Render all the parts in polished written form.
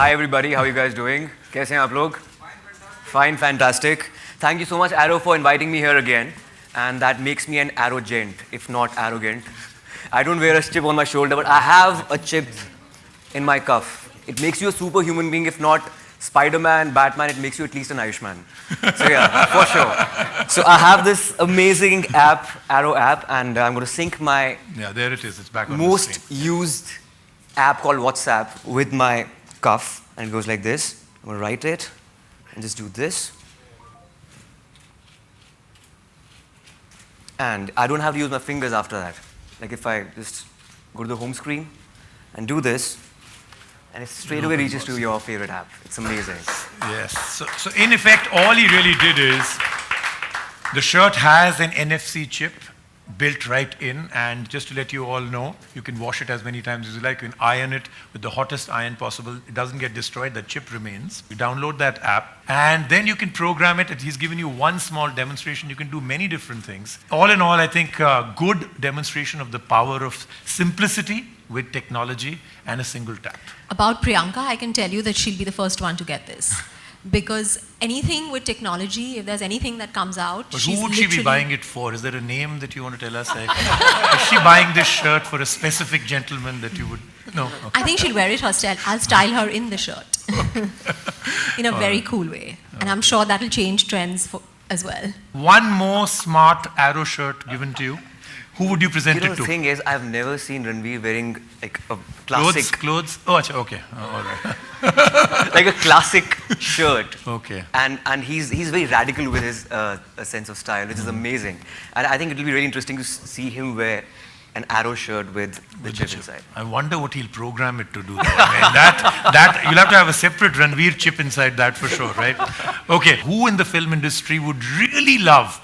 Hi everybody, how are you guys doing? कैसे हैं आप लोग? Fine, fantastic. Thank you so much, Arrow, for inviting me here again. And that makes me an arrogant, if not arrogant. I don't wear a chip on my shoulder, but I have a chip in my cuff. It makes you a superhuman being, if not Spider-Man, Batman, it makes you at least an Irishman. So yeah, for sure. So I have this amazing app, Arrow app, and I'm going to sync my there it is. It's back on most the screen. used app called WhatsApp with my cuff, and it goes like this. I'm going to write it and just do this. And I don't have to use my fingers after that. Like if I just go to the home screen and do this, and it straight away reaches to your favorite app. It's amazing. Yes. So in effect, all he really did is the shirt has an NFC chip built right in, and just to let you all know, you can wash it as many times as you like. You can iron it with the hottest iron possible. It doesn't get destroyed. The chip remains. You download that app, and then you can program it. He's given you one small demonstration. You can do many different things. All in all, I think a good demonstration of the power of simplicity with technology and a single tap. About Priyanka, I can tell you that she'll be the first one to get this. Because anything with technology, if there's anything that comes out, but who would she be buying it for? Is there a name that you want to tell us? Like, is she buying this shirt for a specific gentleman that you would? No. Okay. I think she'll wear it herself. I'll style her in the shirt in a very cool way. And I'm sure that'll change trends as well. One more smart Arrow shirt given to you. Who would you present it to? The thing is, I've never seen Ranveer wearing like a classic... Clothes? Oh, okay. All right. like a classic shirt. Okay. And he's very radical with his sense of style, which is amazing. And I think it will be really interesting to see him wear an Arrow shirt with the chip inside. I wonder what he'll program it to do. That you'll have to have a separate Ranveer chip inside that for sure, right? Okay. Who in the film industry would really love,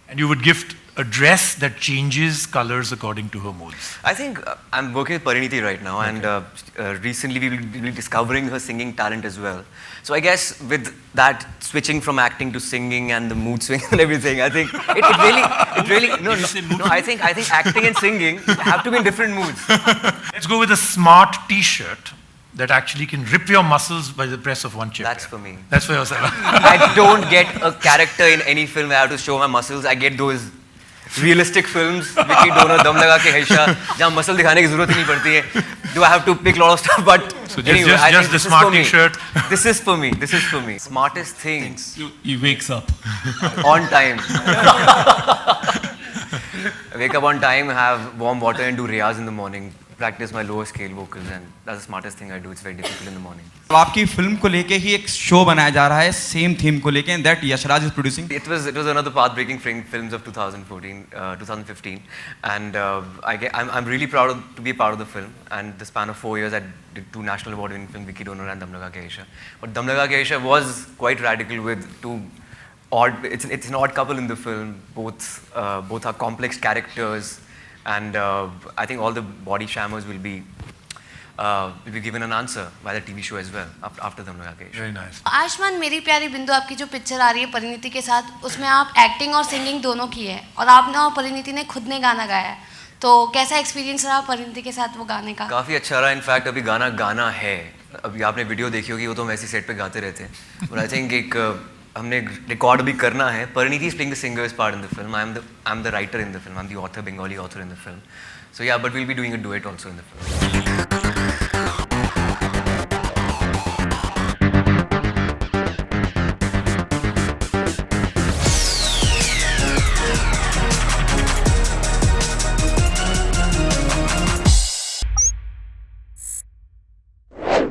and you would gift a dress that changes colors according to her moods? I think I'm working with Parineeti right now, okay. And recently we will be discovering her singing talent as well. So I guess with that switching from acting to singing and the mood swing and everything, I think it really no, I think acting and singing have to be in different moods. Let's go with a smart T-shirt that actually can rip your muscles by the press of one chip. That's for me. That's for yourself. I don't get a character in any film where I have to show my muscles. I get those realistic films, Vicky Donor, Dum Laga Ke Haisha, जहाँ muscle दिखाने की ज़रूरत ही नहीं पड़ती है. Do I have to pick a lot of stuff? But so anyway, just the smart T-shirt. This is for me. This is for me. Smartest thing. He wakes up on time. Wake up on time, have warm water, and do riyaz in the morning. Practice my lower scale vocals, and that's the smartest thing I do. It's very difficult in the morning. आपकी film को लेके ही एक show बनाया जा रहा है same theme को लेके, and that Yashraj is producing. It was another path-breaking films of 2015, and I'm really proud to be a part of the film. And the span of 4 years, I did 2 national award-winning films, Vicky Donor and Dum Laga Ke Haisha. But Dum Laga Ke Haisha was quite radical with 2 odd. It's an odd couple in the film. Both are complex characters. And I think all the body shammers will be given an answer by the TV show as well after Dum Laga Ke Haisha. Very nice. Ayushman, मेरी प्यारी बिंदु, आपकी जो picture आ रही है परिणीति के साथ, उसमें आप एक्टिंग और सिंगिंग दोनों की है, और आपने और परिणीति ने खुद ने गाना गाया है. तो कैसा एक्सपीरियंस रहा परिणीति के साथ वो गाने का? काफ़ी अच्छा रहा. इनफैक्ट अभी गाना है. अभी आपने वीडियो देखी होगी, वो तो हम ऐसी सेट पे गाते रहते हैं. बट आई थिंक एक हमने रिकॉर्ड भी करना है. Parineeti is playing the singer's part in the film. I'm the writer in the film. I'm the author, Bengali author in the film. So yeah, but we'll be doing a duet also in the film.